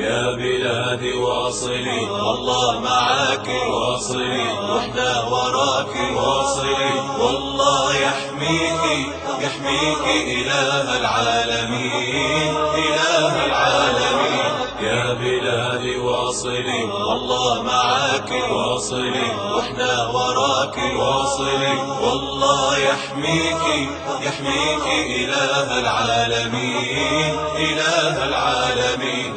يا بلادي واصلي الله معاك، واصلي واحنا وراك، واصلي والله يحميك يحميك إله العالمين، إله العالمين. يا بلادي واصلي الله معاك، واصلي واحنا وراك، واصلي والله يحميك يحميك إله العالمين، إله العالمين.